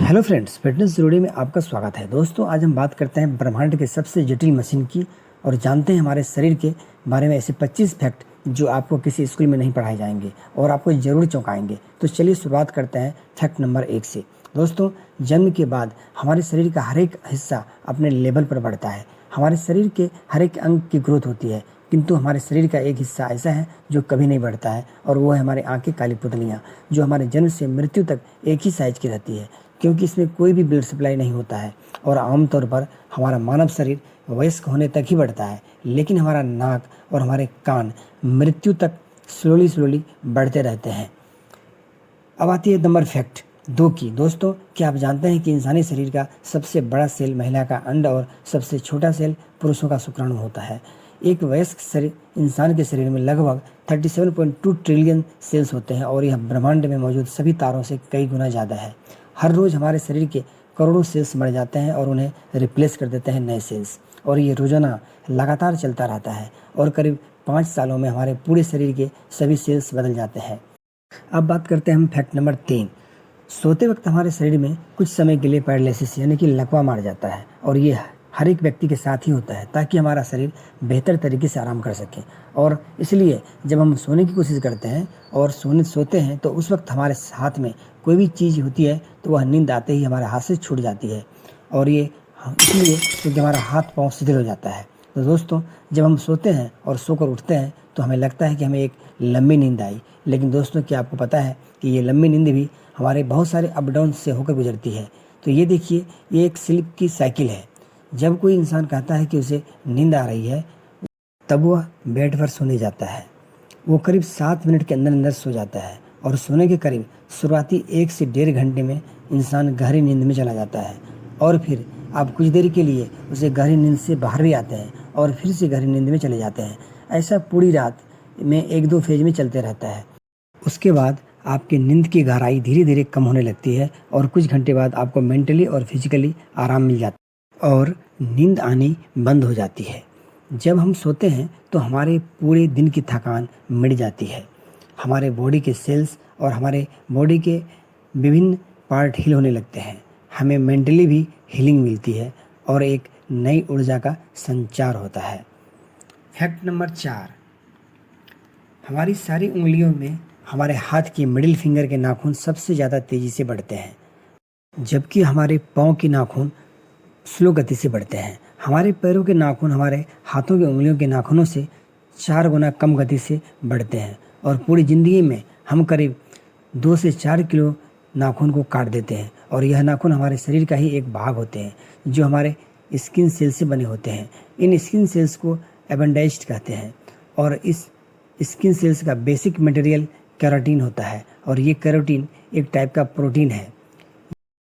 Hello friends, fitness जरूरी में आपका स्वागत है। दोस्तों, आज हम बात करते हैं ब्रह्मांड के सबसे जटिल मशीन की और जानते हैं हमारे शरीर के बारे में ऐसे 25 फैक्ट जो आपको किसी स्कूल में नहीं पढ़ाए जाएंगे और आपको ज़रूर चौंकाएंगे। तो चलिए शुरुआत करते हैं फैक्ट नंबर 1 से। दोस्तों, जन्म के बाद हमारे शरीर का हर एक हिस्सा अपने लेवल पर बढ़ता है। हमारे शरीर के हर एक अंग की ग्रोथ होती है, किंतु हमारे शरीर का एक हिस्सा ऐसा है जो कभी नहीं बढ़ता है और वो है हमारी आंखें काली पुतलियाँ, जो हमारे जन्म से मृत्यु तक एक ही साइज की रहती है, क्योंकि इसमें कोई भी ब्लड सप्लाई नहीं होता है। और आमतौर पर हमारा मानव शरीर वयस्क होने तक ही बढ़ता है, लेकिन हमारा नाक और हमारे कान मृत्यु तक स्लोली बढ़ते रहते हैं। अब आती है नंबर फैक्ट 2 की। दोस्तों, क्या आप जानते हैं कि इंसानी शरीर का सबसे बड़ा सेल महिला का अंड और सबसे छोटा सेल पुरुषों का शुक्राणु होता है। एक वयस्क शरीर इंसान के शरीर में लगभग 37.2 ट्रिलियन सेल्स होते हैं और यह ब्रह्मांड में मौजूद सभी तारों से कई गुना ज़्यादा है। हर रोज़ हमारे शरीर के करोड़ों सेल्स मर जाते हैं और उन्हें रिप्लेस कर देते हैं नए सेल्स, और ये रोजाना लगातार चलता रहता है और करीब 5 सालों में हमारे पूरे शरीर के सभी सेल्स बदल जाते हैं। अब बात करते हैं हम फैक्ट नंबर 3। सोते वक्त हमारे शरीर में कुछ समय के लिए पैरालिसिस यानी कि लकवा मार जाता है, और ये हर एक व्यक्ति के साथ ही होता है ताकि हमारा शरीर बेहतर तरीके से आराम कर सके। और इसलिए जब हम सोने की कोशिश करते हैं और सोते हैं तो उस वक्त हमारे हाथ में कोई भी चीज़ होती है तो वह नींद आते ही हमारे हाथ से छूट जाती है, और ये इसलिए क्योंकि हमारा हाथ पाँव शिथिल हो जाता है। तो दोस्तों, जब हम सोते हैं और सोकर उठते हैं तो हमें लगता है कि हमें एक लंबी नींद आई, लेकिन दोस्तों, क्या आपको पता है कि ये लंबी नींद भी हमारे बहुत सारे अप डाउन से होकर गुजरती है। तो ये देखिए, ये एक स्लीप की साइकिल है। जब कोई इंसान कहता है कि उसे नींद आ रही है, तब वह बेड पर सोने जाता है। वो करीब 7 मिनट के अंदर अंदर सो जाता है और सोने के करीब शुरुआती 1 से 1.5 घंटे में इंसान गहरी नींद में चला जाता है, और फिर आप कुछ देर के लिए उसे गहरी नींद से बाहर भी आते हैं और फिर से गहरी नींद में चले जाते हैं। ऐसा पूरी रात में 1-2 फेज में चलते रहता है। उसके बाद आपकी नींद की गहराई धीरे धीरे कम होने लगती है और कुछ घंटे बाद आपको मेंटली और फिजिकली आराम मिल जाता है और नींद आनी बंद हो जाती है। जब हम सोते हैं तो हमारे पूरे दिन की थकान मिट जाती है, हमारे बॉडी के सेल्स और हमारे बॉडी के विभिन्न पार्ट हील होने लगते हैं, हमें मेंटली भी हीलिंग मिलती है और एक नई ऊर्जा का संचार होता है। Fact number 4। हमारी सारी उंगलियों में हमारे हाथ की मिडिल फिंगर के नाखून सबसे ज़्यादा तेज़ी से बढ़ते हैं, जबकि हमारे पाँव के नाखून स्लो गति से बढ़ते हैं। हमारे पैरों के नाखून हमारे हाथों की उंगलियों के नाखूनों से 4 गुना कम गति से बढ़ते हैं, और पूरी ज़िंदगी में हम करीब 2 से 4 किलो नाखून को काट देते हैं। और यह नाखून हमारे शरीर का ही एक भाग होते हैं जो हमारे स्किन सेल से बने होते हैं। इन स्किन सेल्स को एपेंडाइज कहते हैं, और इस स्किन सेल्स का बेसिक मटेरियल केराटिन होता है, और ये केराटिन एक टाइप का प्रोटीन है।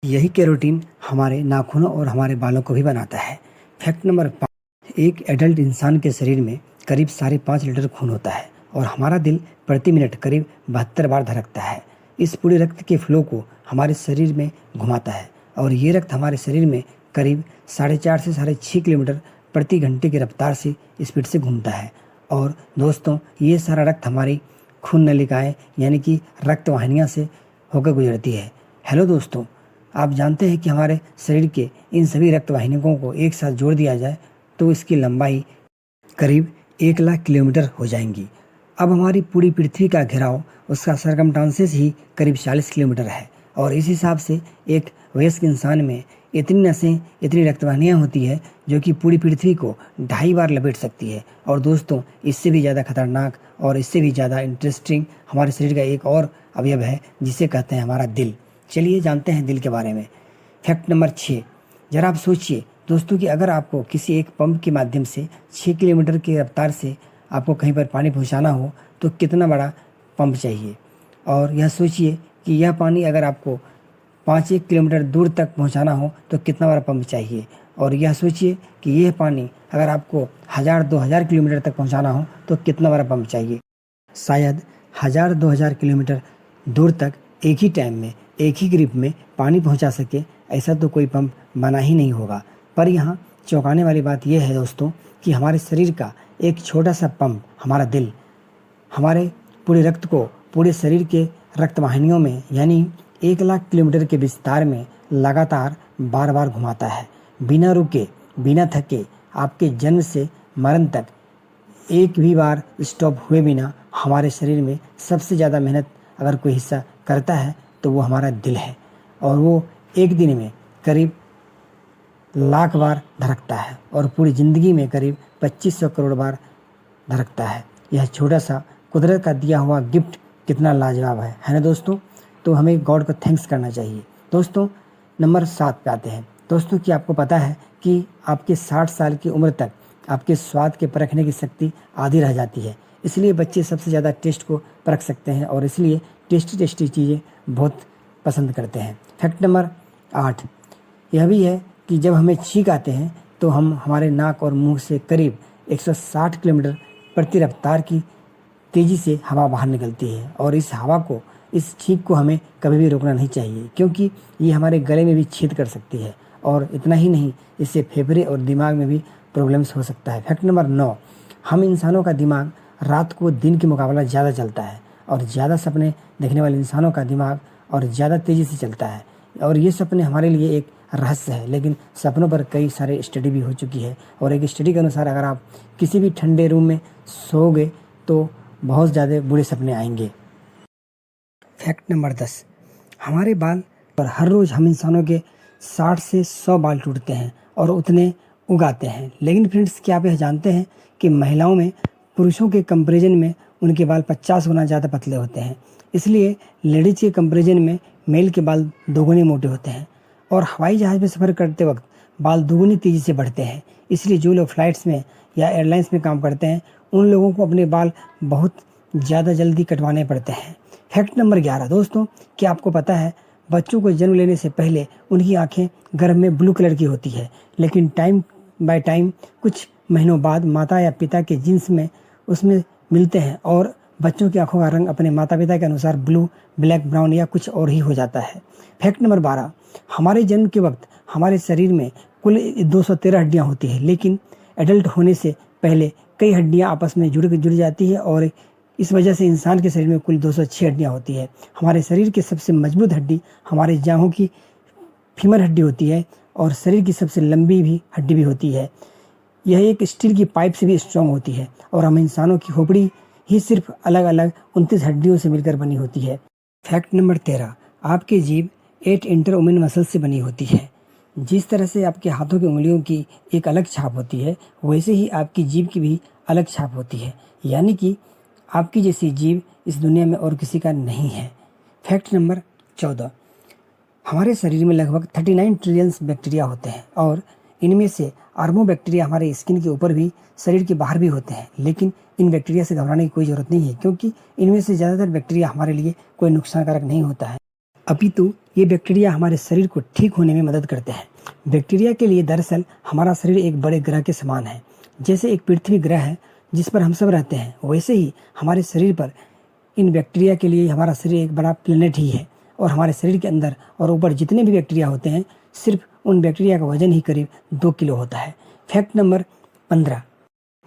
यही केराटिन हमारे नाखूनों और हमारे बालों को भी बनाता है। Fact number 5। एक एडल्ट इंसान के शरीर में करीब 5.5 लीटर खून होता है और हमारा दिल प्रति मिनट करीब 72 बार धड़कता है। इस पूरे रक्त के फ्लो को हमारे शरीर में घुमाता है, और ये रक्त हमारे शरीर में करीब 4.5 से 6.5 किलोमीटर प्रति घंटे की रफ्तार से स्पीड से घूमता है। और दोस्तों, ये सारा रक्त हमारी खून नलिकाएं यानी कि रक्त वाहिनियाँ से होकर गुजरती है। हेलो दोस्तों, आप जानते हैं कि हमारे शरीर के इन सभी रक्त वाहिनियों को एक साथ जोड़ दिया जाए तो इसकी लंबाई करीब 1 लाख किलोमीटर हो जाएंगी। अब हमारी पूरी पृथ्वी का घेराव, उसका सरकमस्टांसेस ही करीब 40 किलोमीटर है, और इस हिसाब से एक वयस्क इंसान में इतनी नसें, इतनी रक्तवाहिनियाँ होती है जो कि पूरी पृथ्वी को 2.5 बार लपेट सकती है। और दोस्तों, इससे भी ज़्यादा खतरनाक और इससे भी ज़्यादा इंटरेस्टिंग हमारे शरीर का एक और अवयव है जिसे कहते हैं हमारा दिल। चलिए जानते हैं दिल के बारे में। Fact number 6। ज़रा आप सोचिए दोस्तों कि अगर आपको किसी एक पंप के माध्यम से 6 किलोमीटर की रफ्तार से आपको कहीं पर पानी पहुंचाना हो तो कितना बड़ा पंप चाहिए। और यह सोचिए कि यह पानी अगर आपको 5-1 किलोमीटर दूर तक पहुंचाना हो तो कितना बड़ा पंप चाहिए। और यह सोचिए कि यह पानी अगर आपको 1000-2000 किलोमीटर तक पहुंचाना हो तो कितना बड़ा पंप चाहिए। शायद 1000-2000 किलोमीटर दूर तक एक ही टाइम में, एक ही ग्रिप में पानी पहुंचा सके, ऐसा तो कोई पंप बना ही नहीं होगा। पर यहाँ चौंकाने वाली बात यह है दोस्तों कि हमारे शरीर का एक छोटा सा पंप, हमारा दिल, हमारे पूरे रक्त को पूरे शरीर के रक्त वाहिनियों में यानी 1 लाख किलोमीटर के विस्तार में लगातार बार बार घुमाता है, बिना रुके, बिना थके, आपके जन्म से मरण तक एक भी बार स्टॉप हुए बिना हमारे शरीर में सबसे ज़्यादा मेहनत अगर कोई हिस्सा करता है तो वो हमारा दिल है, और वो एक दिन में करीब लाख बार धड़कता है और पूरी ज़िंदगी में करीब 2500 करोड़ बार धड़कता है। यह छोटा सा कुदरत का दिया हुआ गिफ्ट कितना लाजवाब है ना दोस्तों। तो हमें गॉड को थैंक्स करना चाहिए। दोस्तों नंबर 7 पे आते हैं। दोस्तों कि आपको पता है कि आपके 60 साल की उम्र तक आपके स्वाद के परखने की शक्ति आधी रह जाती है, इसलिए बच्चे सबसे ज़्यादा टेस्ट को परख सकते हैं और इसलिए टेस्टी टेस्टी चीज़ें बहुत पसंद करते हैं। फैक्ट नंबर 8 यह भी है कि जब हमें छींक आते हैं तो हम हमारे नाक और मुंह से करीब 160 किलोमीटर प्रति रफ्तार की तेज़ी से हवा बाहर निकलती है, और इस हवा को, इस छींक को हमें कभी भी रोकना नहीं चाहिए, क्योंकि ये हमारे गले में भी छेद कर सकती है। और इतना ही नहीं, इससे फेफड़े और दिमाग में भी प्रॉब्लम्स हो सकता है। फैक्ट नंबर 9 हम इंसानों का दिमाग रात को दिन के मुकाबला ज़्यादा चलता है, और ज़्यादा सपने देखने वाले इंसानों का दिमाग और ज़्यादा तेज़ी से चलता है, और ये सपने हमारे लिए एक रहस्य है, लेकिन सपनों पर कई सारे स्टडी भी हो चुकी है। और एक स्टडी के अनुसार अगर आप किसी भी ठंडे रूम में सोओगे तो बहुत ज़्यादा बुरे सपने आएंगे। फैक्ट नंबर 10 हमारे बाल पर हर रोज़ हम इंसानों के 60 से 100 बाल टूटते हैं और उतने उगाते हैं, लेकिन फ्रेंड्स क्या आप यह जानते हैं कि महिलाओं में पुरुषों के कंपैरिजन में उनके बाल 50 गुना ज़्यादा पतले होते हैं। इसलिए लेडीज के कंपैरिजन में मेल के बाल दोगुने मोटे होते हैं, और हवाई जहाज़ में सफ़र करते वक्त बाल दोगुनी तेज़ी से बढ़ते हैं। इसलिए जो लोग फ्लाइट्स में या एयरलाइंस में काम करते हैं उन लोगों को अपने बाल बहुत ज़्यादा जल्दी कटवाने पड़ते हैं। फैक्ट नंबर 11 दोस्तों क्या आपको पता है बच्चों को जन्म लेने से पहले उनकी आंखें गर्भ में ब्लू कलर की होती है, लेकिन टाइम बाय टाइम कुछ महीनों बाद माता या पिता के जीन्स में उसमें मिलते हैं और बच्चों की आंखों का रंग अपने माता पिता के अनुसार ब्लू, ब्लैक, ब्राउन या कुछ और ही हो जाता है। फैक्ट नंबर 12 हमारे जन्म के वक्त हमारे शरीर में कुल 213 हड्डियां होती है, लेकिन एडल्ट होने से पहले कई हड्डियां आपस में जुड़ जाती है, और इस वजह से इंसान के शरीर में कुल 206 हड्डियां होती है। हमारे शरीर की सबसे मजबूत हड्डी हमारे जांघों की फीमर हड्डी होती है, और शरीर की सबसे लंबी भी हड्डी भी होती है। यह एक स्टील की पाइप से भी स्ट्रॉन्ग होती है, और हम इंसानों की खोपड़ी ही सिर्फ अलग अलग 29 हड्डियों से मिलकर बनी होती है। फैक्ट नंबर 13 आपकी जीभ 8 इंटरओमेन मसल से बनी होती है। जिस तरह से आपके हाथों की उंगलियों की एक अलग छाप होती है, वैसे ही आपकी जीभ की भी अलग छाप होती है, यानी कि आपकी जैसी जीभ इस दुनिया में और किसी का नहीं है। फैक्ट नंबर 14 हमारे शरीर में लगभग 39 ट्रिलियन बैक्टीरिया होते हैं, और इनमें से अरबों बैक्टीरिया हमारे स्किन के ऊपर भी, शरीर के बाहर भी होते हैं। लेकिन इन बैक्टीरिया से घबराने की कोई ज़रूरत नहीं है, क्योंकि इनमें से ज़्यादातर बैक्टीरिया हमारे लिए कोई नुकसानकारक नहीं होता है, अपितु ये बैक्टीरिया हमारे शरीर को ठीक होने में मदद करते हैं। बैक्टीरिया के लिए दरअसल हमारा शरीर एक बड़े ग्रह के समान है। जैसे एक पृथ्वी ग्रह है जिस पर हम सब रहते हैं, वैसे ही हमारे शरीर पर इन बैक्टीरिया के लिए हमारा शरीर एक बड़ा प्लेनेट ही है, और हमारे शरीर के अंदर और ऊपर जितने भी बैक्टीरिया होते हैं, सिर्फ उन बैक्टीरिया का वजन ही करीब 2 किलो होता है। फैक्ट नंबर 15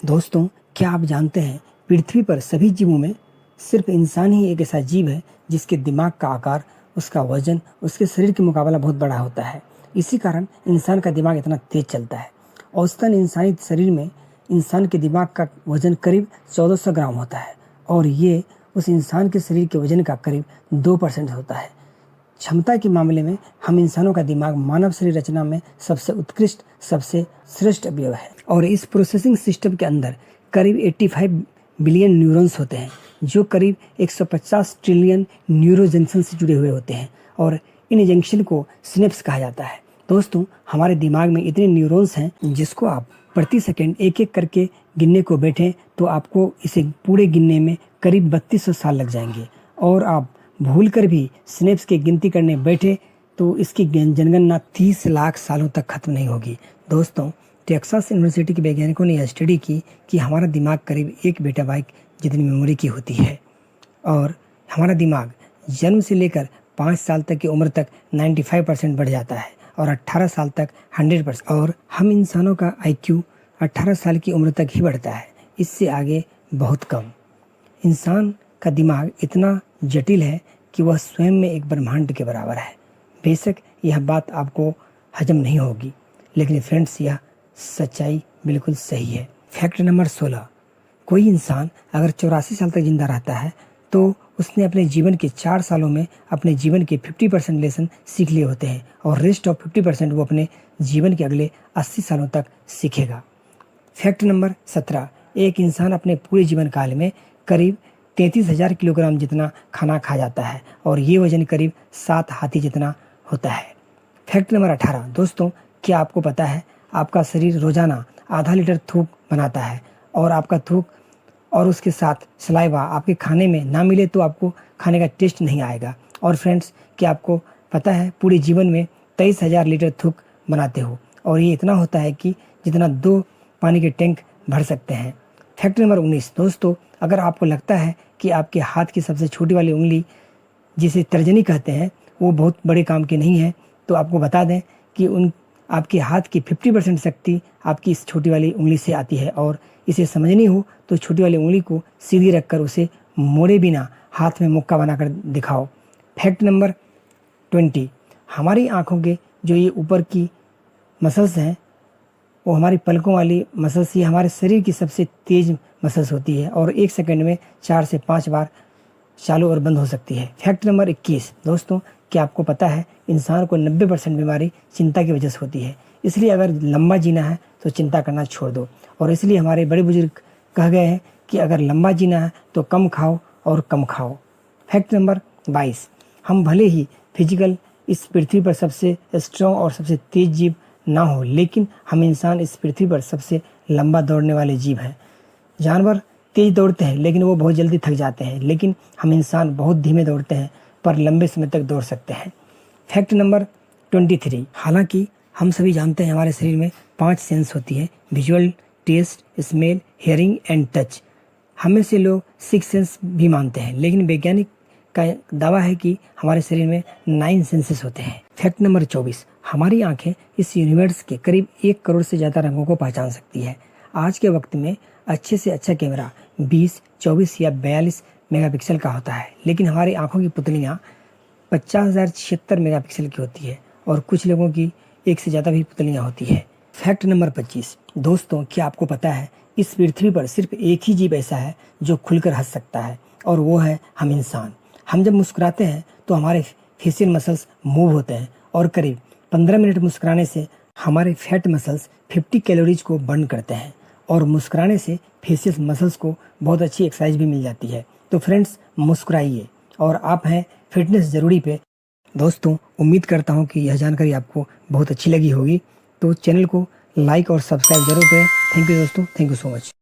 दोस्तों क्या आप जानते हैं पृथ्वी पर सभी जीवों में सिर्फ इंसान ही एक ऐसा जीव है जिसके दिमाग का आकार, उसका वजन उसके शरीर के मुकाबला बहुत बड़ा होता है। इसी कारण इंसान का दिमाग इतना तेज चलता है। औसतन इंसानी शरीर में इंसान के दिमाग का वजन करीब 1400 ग्राम होता है, और ये उस इंसान के शरीर के वजन का करीब 2% होता है। क्षमता के मामले में हम इंसानों का दिमाग मानव शरीर रचना में सबसे उत्कृष्ट, सबसे श्रेष्ठ अवयव है, और इस प्रोसेसिंग सिस्टम के अंदर करीब 85 बिलियन न्यूरॉन्स होते हैं, जो करीब 150 ट्रिलियन न्यूरो जंक्शन से जुड़े हुए होते हैं, और इन जंक्शन को सिनेप्स कहा जाता है। दोस्तों हमारे दिमाग में इतने न्यूरॉन्स हैं जिसको आप प्रति सेकंड एक एक करके गिनने को बैठें तो आपको इसे पूरे गिनने में करीब 3200 साल लग जाएंगे, और आप भूल कर भी सिनेप्स की गिनती करने बैठे तो इसकी जनगणना 30 लाख सालों तक खत्म नहीं होगी। दोस्तों टेक्सास यूनिवर्सिटी के वैज्ञानिकों ने यह स्टडी की कि हमारा दिमाग करीब 1 पेटाबाइट जितनी मेमोरी की होती है, और हमारा दिमाग जन्म से लेकर 5 साल तक की उम्र तक 95% बढ़ जाता है, और 18 साल तक 100%, और हम इंसानों का IQ 18 साल की उम्र तक ही बढ़ता है, इससे आगे बहुत कम। इंसान का दिमाग इतना जटिल है कि वह स्वयं में एक ब्रह्मांड के बराबर है। बेशक यह बात आपको हजम नहीं होगी, लेकिन फ्रेंड्स यह सच्चाई बिल्कुल सही है। फैक्ट नंबर 16, कोई इंसान अगर 84 साल तक जिंदा रहता है तो उसने अपने जीवन के 4 सालों में अपने जीवन के 50% लेसन सीख लिए होते हैं और रेस्ट ऑफ 50% वो अपने जीवन के अगले 80 सालों तक सीखेगा। फैक्ट नंबर 17, एक इंसान अपने पूरे जीवन काल में करीब 33,000 किलोग्राम जितना खाना खा जाता है और ये वजन करीब 7 हाथी जितना होता है। फैक्ट नंबर 18, दोस्तों क्या आपको पता है आपका शरीर रोजाना आधा लीटर थूक बनाता है और आपका थूक और उसके साथ सलाइवा आपके खाने में ना मिले तो आपको खाने का टेस्ट नहीं आएगा। और फ्रेंड्स क्या आपको पता है पूरे जीवन में 23,000 लीटर थूक बनाते हो और ये इतना होता है कि जितना 2 पानी के टैंक भर सकते हैं। फैक्ट नंबर 19, दोस्तों अगर आपको लगता है कि आपके हाथ की सबसे छोटी वाली उंगली जिसे तर्जनी कहते हैं वो बहुत बड़े काम की नहीं है, तो आपको बता दें कि आपके हाथ की 50% शक्ति आपकी इस छोटी वाली उंगली से आती है और इसे समझनी हो तो छोटी वाली उंगली को सीधी रखकर उसे मोड़े बिना हाथ में मुक्का बनाकर दिखाओ। फैक्ट नंबर 20, हमारी आँखों के जो ये ऊपर की मसल्स हैं वो हमारी पलकों वाली मसल्स ही हमारे शरीर की सबसे तेज मसल्स होती है और 1 सेकंड में 4 से 5 बार चालू और बंद हो सकती है। फैक्ट नंबर 21, दोस्तों क्या आपको पता है इंसान को 90% बीमारी चिंता की वजह से होती है, इसलिए अगर लंबा जीना है तो चिंता करना छोड़ दो। और इसलिए हमारे बड़े बुजुर्ग कह गए हैं कि अगर लंबा जीना है तो कम खाओ और कम खाओ। फैक्ट नंबर 22, हम भले ही फिजिकल इस पृथ्वी पर सबसे स्ट्रॉन्ग और सबसे तेज जीव ना हो, लेकिन हम इंसान इस पृथ्वी पर सबसे लंबा दौड़ने वाले जीव हैं। जानवर तेज दौड़ते हैं लेकिन वो बहुत जल्दी थक जाते हैं, लेकिन हम इंसान बहुत धीमे दौड़ते हैं पर लंबे समय तक दौड़ सकते हैं। फैक्ट नंबर 23, हालांकि हम सभी जानते हैं हमारे शरीर में 5 सेंस होती है, visual, taste, smell, hearing and touch. हमें से लोग 6 सेंस भी मानते हैं, लेकिन वैज्ञानिक का दावा है कि हमारे शरीर में 9 सेंसेस होते हैं। फैक्ट नंबर 24, हमारी आंखें इस यूनिवर्स के करीब 1 करोड़ से ज़्यादा रंगों को पहचान सकती है। आज के वक्त में अच्छे से अच्छा कैमरा 20, 24 या 42 मेगापिक्सल का होता है, लेकिन हमारी आंखों की पुतलियाँ 50,076 मेगापिक्सल की होती है और कुछ लोगों की 1 से ज़्यादा भी पुतलियाँ होती है। फैक्ट नंबर 25, दोस्तों क्या आपको पता है इस पृथ्वी पर सिर्फ एक ही जीव ऐसा है जो खुलकर हंस सकता है और वो है हम इंसान। हम जब मुस्कुराते हैं तो हमारे फेशियल मसल्स मूव होते हैं और करीब 15 मिनट मुस्कुराने से हमारे फैट मसल्स 50 कैलोरीज को बर्न करते हैं और मुस्कुराने से फेशियल मसल्स को बहुत अच्छी एक्सरसाइज भी मिल जाती है। तो फ्रेंड्स मुस्कुराइए और आप हैं फिटनेस ज़रूरी पे। दोस्तों उम्मीद करता हूँ कि यह जानकारी आपको बहुत अच्छी लगी होगी, तो चैनल को लाइक और सब्सक्राइब जरूर करें। थैंक यू दोस्तों, थैंक यू सो मच।